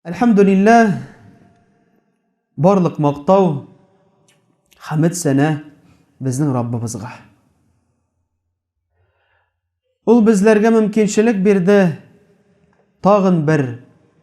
Әлхәмдүлилләһ, барлык мактау, хәмд сәна безнең Раббыбызга. Ул безләргә мөмкинчелек бирде тагын бер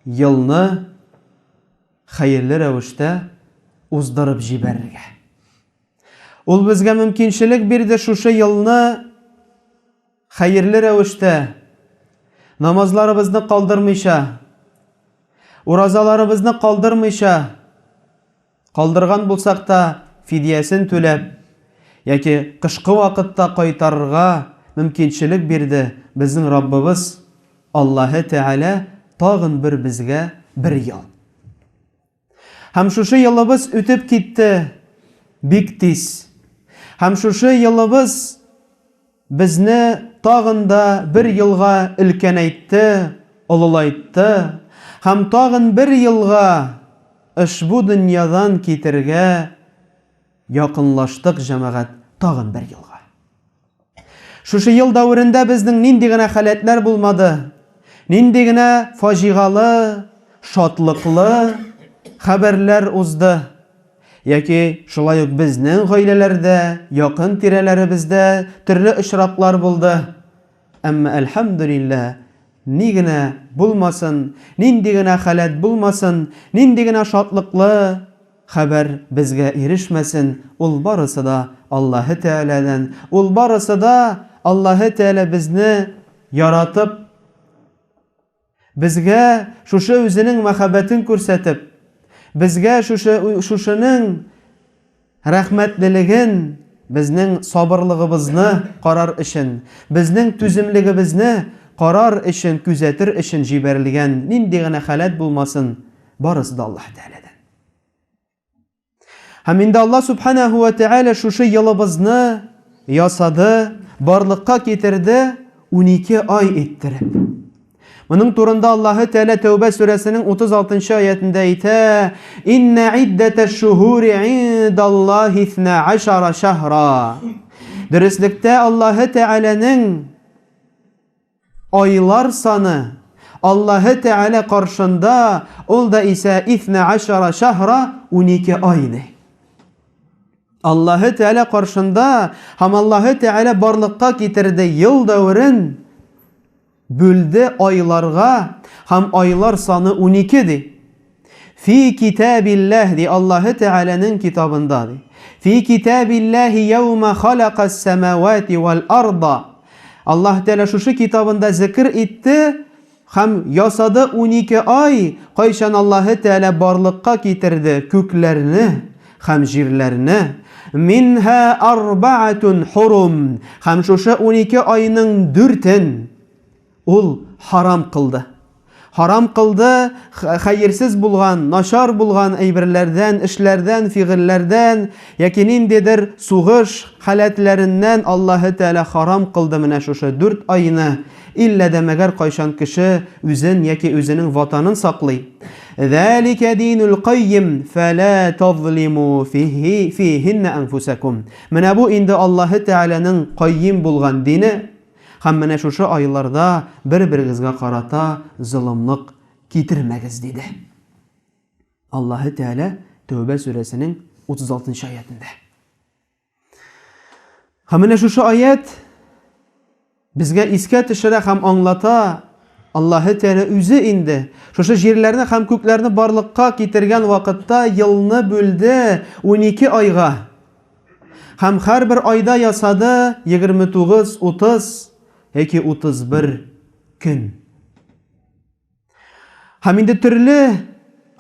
елны хәерле рәвештә уздырып җибәрергә. Ул безгә мөмкинчелек бирде шушы елны хәерле рәвештә намазларыбызны калдырмыйча, уразаларыбызны калдырмыйча, калдырган булсак та фидиясен түләп, яки кышкы вакытта кайтарырга мөмкинчелек бирде безнең Раббыбыз Аллаһы Тәгалә тагын бер безгә бер ел. Һәм шушы елыбыз үтеп китте бик тиз. Һәм шушы елыбыз безне тагын да бер елга өлкәнәйтте, олылайтты. Һәм тагын бер елга ошбу дөньядан китергә якынлаштык җәмәгать, тагын бер елга. Шушы ел дәврендә безнең нинди генә халәтләр булмады, нинди генә фаҗигалы, шатлыклы хәбәрләр узды. Яки шулай ук безнең гаиләләрдә, якын тирәләребездә төрле очраклар булды. Әмма әлхәмдүлилләһ, ни генә булмасын, нинди генә халәт булмасын, нинди генә шатлыклы хәбәр безгә ирешмәсен, ул барысы да Аллаһы Тәгаләдән, ул барысы да Аллаһы Тәгалә безне яратып, безгә шушы үзенең мәхәббәтен күрсәтеп, безгә шушының рәхмәтлелеген, безнең сабырлыгыбызны карар өчен, безнең түземлегебезне карар өчен, күзәтер өчен җибәрелгән, нинди генә халәт булмасын, барысы да Аллаһ Тәгаләдән. Һәм инде Аллаһ Субханаһу ва Тәгалә шушы елыбызны ясады, барлыкка китерде 12 ай иттереп. Моның турында Аллаһы Тәгалә Тәүбә сүрәсенең 36-нчы аятында әйтә: "Инна иддәтәш-шуһури индаллаһи 12 шәһра." Дөреслектә Аллаһы Тәгаләнең айлар саны Аллаһы Тәгалә каршында ул да исә 12 шәһра, 12 айны. Аллаһы Тәгалә каршында һәм Аллаһы Тәгалә барлыкка китерде ел дәврен, бүлде айларга, һәм айлар саны 12 ди. Фи китабиллаһ ди, Аллаһы Тәгаләнең китабында ди. Фи китабиллаһи яума халакас самавати вал арда. Аллаһ Тәгалә шушы китабында зикр итте һәм ясады 12 ай, кайчан Аллаһы Тәгалә барлыкка китерде күкләрне һәм җирләрне. Минха арбаатун хурум. Һәм шушы 12 айның 4-ен ул харам кылды. Харам кылды хәерсез булган, начар булган әйберләрдән, эшләрдән, фигыльләрдән, яки ниндидер сугыш халәтләреннән Аллаһы Тәгалә харам кылды менә шушы 4 айны. Илля дә мәгәр кайчан кеше үзен яки үзенең ватанын саклый. Зәлика динул каййим фәла тазлиму фихинна анфусакум. Менә бу инде Аллаһы Тәгаләнең каййим булган дине. Һәм менә шушы айларда бер-берегезгә карата золымлык китермәгез диде. Аллаһы Тәгалә Тәүбә сүрәсенең 36-нчы аятында. Һәм менә шушы аят безгә искә төшерә һәм аңлата, Аллаһы Тәгалә үзе инде шушы җирләрне һәм күкләрне барлыкка китергән вакытта елны бүлде 12 айга. Һәм һәрбер айда ясады 29, 30 яки 31 көн. Һәм инде төрле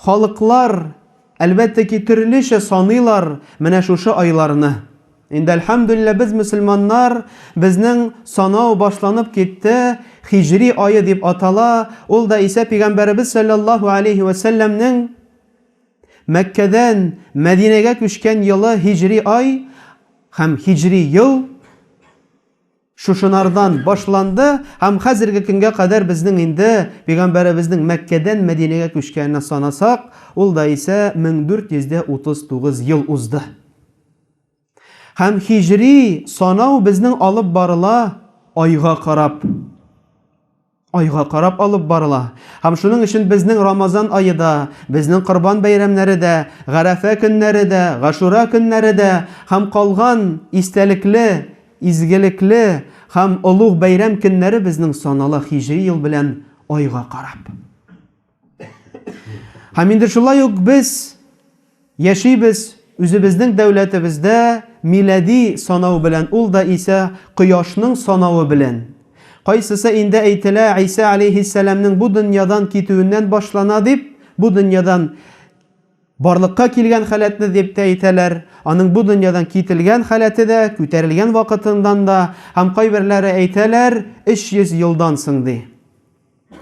халыклар, әлбәттә ки төрлечә саныйлар менә шушы айларны. Инде әлхәмдүлилләһ без мөселманнар, безнең санау башланып китте, хиҗри айы дип атала. Ул да исә Пәйгамбәрбез саллаллаһу алейхи ва сәлләмнең Мәккәдән Мәдинәгә күчкән елы хиҗри ай һәм хиҗри ел шушынардан башланды, һәм хәзерге көнгә кадәр безнең инде Пәйгамбәребезнең Мәккәдән Мәдинәгә күчкәнне санасак, ул да исә 1439 ел узды. Һәм хиҗри санау безнең алып барыла айга карап. айга карап алып барыла. Һәм шуның өчен безнең Рамазан айыда, безнең Корбан бәйрәмнәре дә, Гарафа көннәре дә, Гашура көннәре дә һәм калган истәлекле, изгелекле һәм олуг бәйрәм көннәре безнең санала хиҗри ел белән айга карап. Һәм инде шулай ук без яшибез үзебезнең дәүләтебездә милади санау белән, ул да исә кояшның санавы белән. Кайсысы инде әйтелә Иса алейхиссаламның бу дөньядан китүеннән башлана дип, бу дөньядан барлыкка килгән халәтне дип тә әйтәләр. Аның бу дөньядан кителгән халәте дә, күтәрелгән вакытындан да, һәм кайберләре әйтәләр 300 елдан соң ди.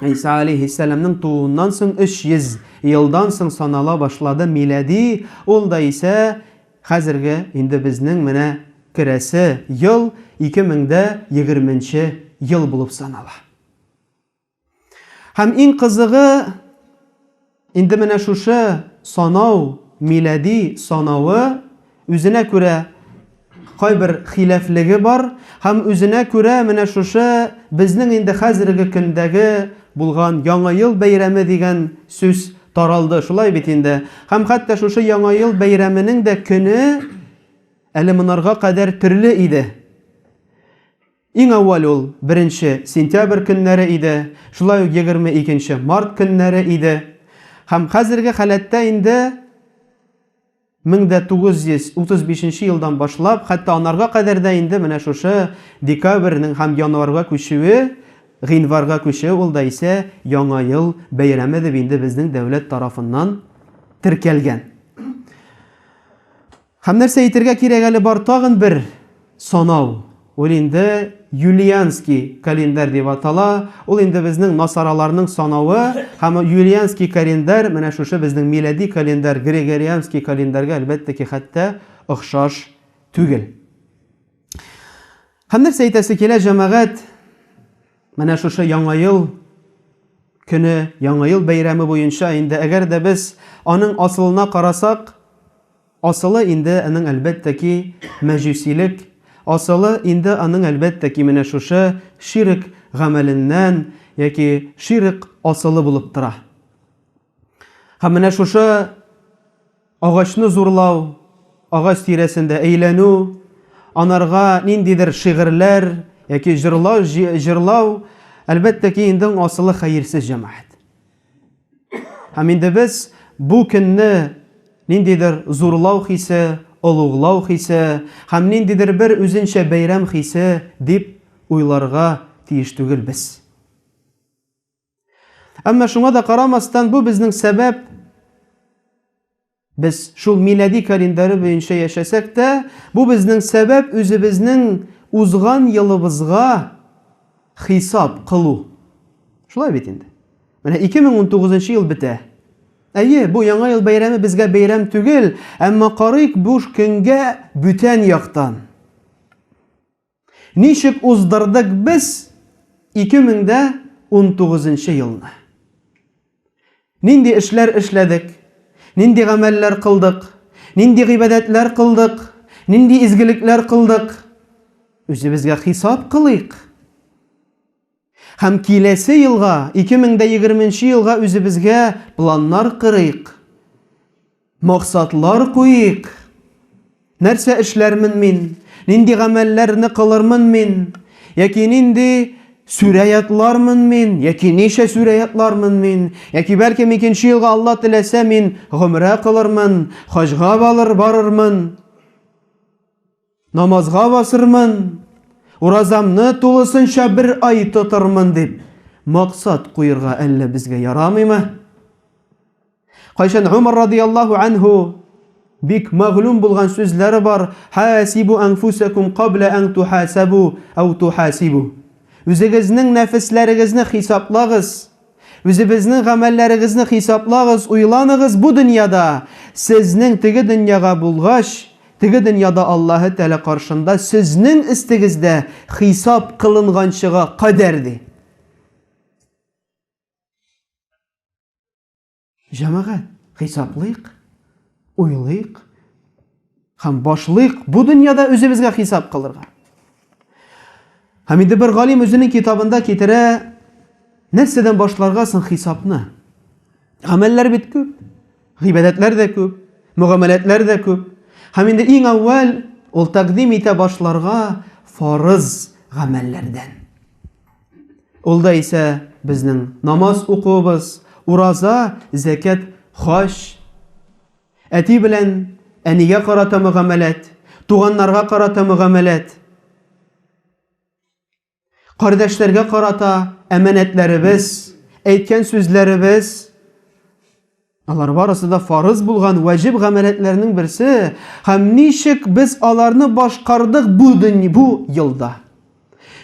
Иса алейхиссаламның тууыннан соң 300 елдан соң санала башлады милади, ул да исә хәзерге инде безнең менә керәсе ел 2020 ел булып санала. Һәм иң кызыгы инде менә шушы санау, милади санавы үзенә күрә кайбер хилафлеге бар, һәм үзенә күрә менә шушы безнең инде хәзерге көндәге булган яңа ел бәйрәме дигән сүз таралды. Шулай бит инде. Һәм хәтта шушы яңа ел бәйрәменең дә көне әле монарга кадәр төрле иде. Иң әүвәл ул 1 сентябрь көннәре иде, шулай ук 22 март көннәре иде. Һәм хәзерге халәттә инде 1935 елдан башлап, хәтта анарга кадәр дә инде менә шушы декабрьнең һәм январьга күчүе, гыйнварьга күчүе, ул да исә яңа ел бәйрәме дип инде безнең дәүләт тарафыннан теркәлгән. Һәм нәрсә әйтергә кирәк әле бар тагын бер санау. Ул инде Юлианский календарь дип атала. Ул инде безнең насараларның санавы, һәм Юлианский календарь менә шушы безнең милади календарь, Григорианский календарьга әлбәттә ки хәтта охшаш түгел. Һәм нәрсә әйтәсе килә җәмәгать, менә шушы яңа ел көне, яңа ел бәйрәме буенча инде әгәр дә без аның асылына карасак, асылы инде аның әлбәттә ки мәҗүсилек, асылы инде аның әлбәттә ки менә шушы ширк гамәленнән яки ширк асылы булып тора. Һәм менә шушы агачны зурлау, агач тирәсендә әйләнү, анарга ниндидер шигырьләр яки җырлау әлбәттә ки инде асылы хәерсез җәмәгать. Һәм инде без бу көнне ниндидер зурлау хисе, олуглау хисе, һәм ниндидер бер үзенчә бәйрәм хисе дип уйларга тиеш түгел без. Әмма шуңа да карамастан бу безнең сәбәп, без шул милади календаре буенча яшәсәк тә, бу безнең сәбәп үзебезнең узган елыбызга хисап кылу. Шулай бит инде. Менә 2019 ел бетә. Әйе, бу яңа ел бәйрәме безгә бәйрәм түгел, әмма карыйк бу көнгә бүтән яктан. Ничек уздырдык без 2019 елны? Нинди эшләр эшләдек? Нинди гамәлләр кылдык? Нинди гыйбадәтләр кылдык? Нинди изгелекләр кылдык? Үзебезгә хисап кылыйк. Һәм киләсе елга, 2020 елга үзебезгә планнар кырыйк. Максатлар куйык. Нәрсә эшләрмен мин? Нинди гамәлләрне кылырмын мин? Яки нинди сүрәятлармын мин? Яки ничә сүрәятлармын мин? Яки бәлки 2нче елга Алла теләсә мин гомрә кылырмын, хаҗга барырмын, намазга басырмын, уразамны тулысынча бер ай тотырмын дип максат куйырга әллә безгә ярамыймы? Кайчан Умар радияллаху анху бик мәгълүм булган сүзләре бар: "Хасибу анфусакум qabla an tuhasabu aw tuhasibu." Үзегезнең нәфесләрегезне хисаплагыз, үзебезнең гамәлләрегезне хисаплагыз, уйланыгыз бу дөньяда. Сезнең теге дөньяга булгач, теге дөньяда Аллаһы Тәгалә каршында сезнең истегездә хисап кылынганчыга кадәр ди. Җәмәгать, хисаплыйк, уйлыйк һәм башлыйк бу дөньяда үзебезгә хисап кылырга. Һәм инде бер галим үзенең китабында китерә, Нәрсәдән башларга соң хисапны? Гамәлләр бит күп, гыйбадәтләр дә күп, мөгамәләтләр дә күп. Һәм инде иң әүвәл ул тәкъдим итә башларга фарыз гамәлләрдән. Ул да исә безнең намаз укуыбыз, ураза, зәкят, хаҗ. Әти белән әнигә карата мөгамәләт, туганнарга карата мөгамәләт, кардәшләргә карата әманәтләребез, әйткән сүзләребез, алар барысы да фарыз булган ваҗиб гамәләтләрнең берсе. Һәм ничек без аларны башкардык бу елда?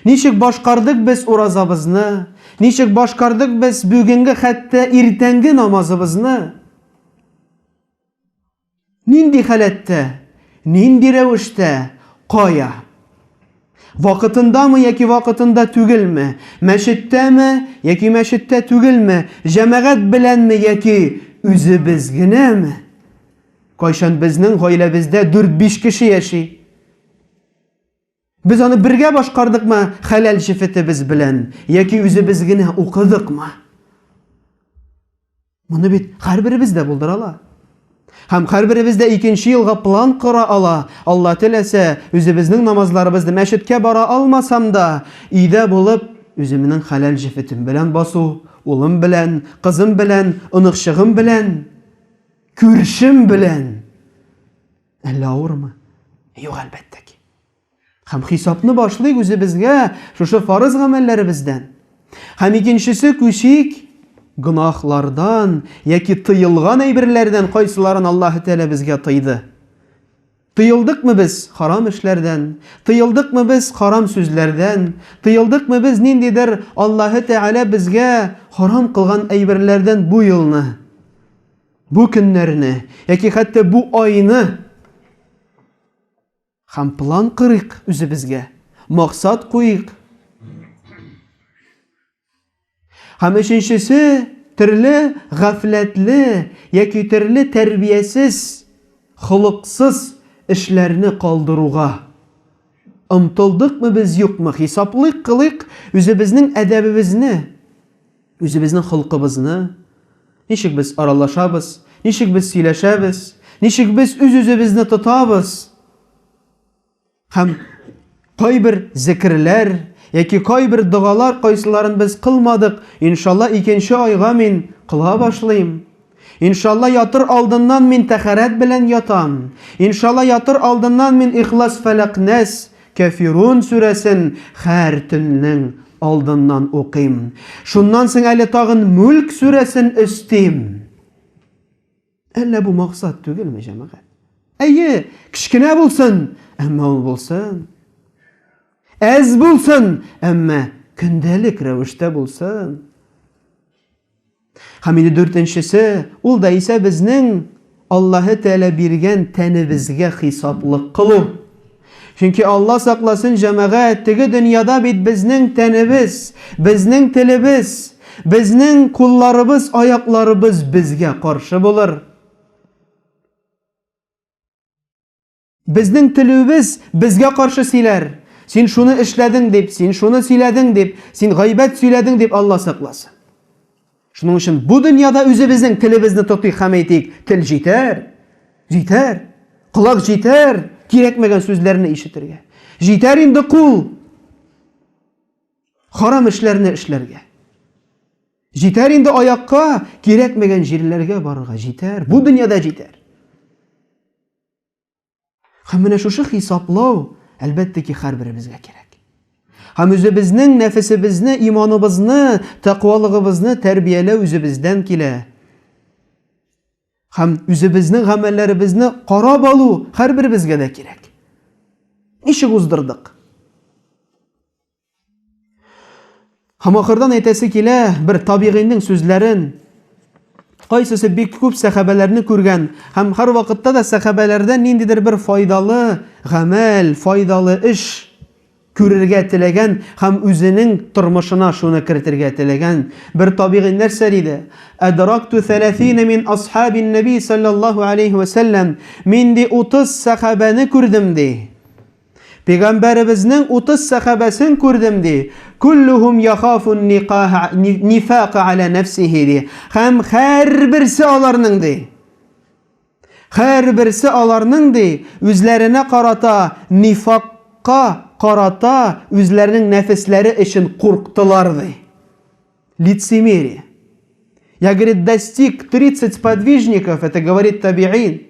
Ничек башкардык без уразабызны? Ничек башкардык без бүгенге хәтта иртәнге намазыбызны? Нинди халәттә, нинди рәвештә, кая? Вакытындамы яки вакытында түгелме? Мәчеттәме яки мәчеттә түгелме? Җәмәгать беләнме яки үзебез генәме? Кайчан безнең гаиләбездә 4-5 кеше яши? Без аны бергә башкардыкмы хәләл җифетебез белән яки үзебез генә укыдыкмы? Моны бит һәрберебез дә булдыра ала. Һәм һәрберебез дә 2нче елга план кыра ала. Алла теләсә, үзебезнең намазларыбызны мәчеткә бара алмасам да, өйдә булып, үземнең хәләл җифетем белән басу, улым белән, кызым белән, оныкчыгым белән, күршем белән. Әллә авырмы? Юк, әлбәттә ки. Һәм хисапны башлыйк үзебезгә шушы фарыз гамәлләребездән. Һәм икенчесе күчик гынахлардан яки тыйылган әйберләрдән кайсыларын Аллаһ Тәгалә безгә тыйды. Тыйылдыкмы без харам эшләрдән? Тыйылдыкмы без харам сүзләрдән? Тыйылдыкмы без ниндидер Аллаһ Тәгалә безгә харам кылган әйберләрдән бу елны, бу көннәрне яки хәтта бу айны? Һәм план кырыйк үзебезгә, максат куйык. Һәм өченчесе төрле гафләтле яки төрле тәрбиясез, холыксыз эшләрне калдыруга омтылдыкмы без юкмы? Хисаплык кылык үзебезнең әдәбебезне, үзебезнең холкыбызны. Ничек без аралашабыз, ничек без сөйләшәбез, ничек без үз-үзебезне тотабыз? Һәм кайбер зикрләр яки кайбер дугалар кайсыларын без кылмадык. Иншалла 2нче айга мин кыла башлыйм. Иншалла ятыр алдыннан мин тәһарәт белән ятам. Иншалла ятыр алдыннан мин Ихлас, Фәләк, Нас, Кафирун сүрәсен һәр төннең алдыннан укыйм. Шуннан соң әле тагын Мүлк сүрәсен өстим. Әллә бу максат түгелме, җәмәгать? Әйе, кичкенә булсын, әмма ул булсын. Әз булсын, әмма көндәлек рәвештә булсын. Һәм инде 4нчесе, ул да исә безнең Аллаһ Тәгалә биргән тәнебезгә хисаплык кылу. Чөнки Алла сакласын, җәмәгать, теге дөньяда бит безнең тәнебез, безнең телебез, безнең кулларыбыз, аякларыбыз безгә каршы булыр. Безнең телебез безгә каршы сөйләр. Син шуны эшләдең дип, син шуны сөйләдең дип, син гайбәт сөйләдең дип Алла сакласын. Шуның өчен бу дөньяда үзебезнең телебезне тотыйк һәм әйтик, тел җитәр, җитәр, колак җитәр, кирәкмәгән сүзләрне ишетергә. Җитәр инде кул харам эшләрне эшләргә. Җитәр инде аякка кирәкмәгән җирләргә барырга. Җитәр, бу дөньяда җитәр. Һәм менә шушы хисаплау әлбәттә ки һәрберебезгә кирәк. Һәм үзебезнең нәфесебезне, иманыбызны, тәкъвалыгыбызны тәрбияләү үзебездән килә. Һәм үзебезнең гамәлләребезне карап алу һәрберебезгә дә кирәк. Ничек уздырдык? Һәм ахырдан әйтәсе килә бер табигыйның сүзләрен. Кайсысы бик күп сәхабәләрне күргән һәм һәр вакытта да сәхабәләрдән ниндидер бер файдалы гамәл, файдалы эш күрергә теләгән һәм үзенең тормышына шуны кертергә теләгән бер табигый нәрсә диде. Адракту 30 мин асхабин наби саллаллаху алейхи ва саллям. Мин ди 30 сәхабәне күрдем ди. Peygamberimizin 30 sahabesini gördüm di. Kulluhum yakhafun nifaqa ala nefsihi di. Hem her birisi alarının di. Her birisi alarının di. Üzlerine karata, nifakka karata, üzlerinin nefisleri için korktular di. Лицемерие. Я, говорит, достиг 30 сподвижников, это говорит табиин.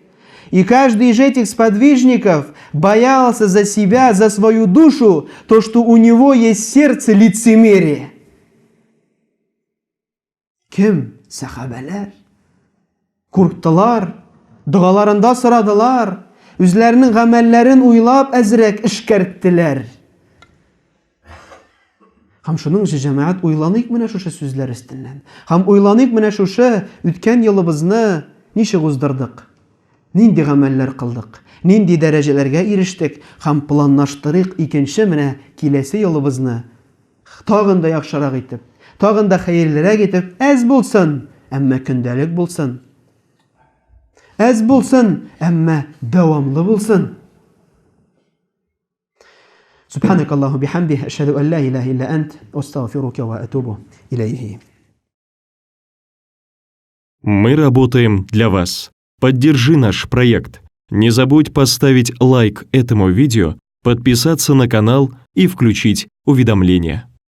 И каждый из этих сподвижников боялся за себя, за свою душу, то, что у него есть сердце лицемерие. Kim? Sahabeler. Korktular. Dualarında sıradılar. Üzlerinin gamellerin uylap ezrek işkerttiler. Ham şunun için cemaat uylanıyık mı ne şuşa sözler üstünden? Ham uylanıyık mı ne şuşa ütken yılımızını nişe uzdırdık? Nindi gameller kıldık? Nindi derecelerge eriştik? Ham planlaştırık ikinci mine kilesi yılımızını tağın da yakşarak etip, tağın da hayırlara gitip ez bulsun, emme kündelik bulsun. Ez bulsun, emme devamlı bulsun. سبحانك اللهم بحمده أشهد أن لا إله إلا أنت أستغفرك وأتوب إليه. Мы работаем для вас. Поддержи наш проект. Не забудь поставить лайк этому видео, подписаться на канал и включить уведомления.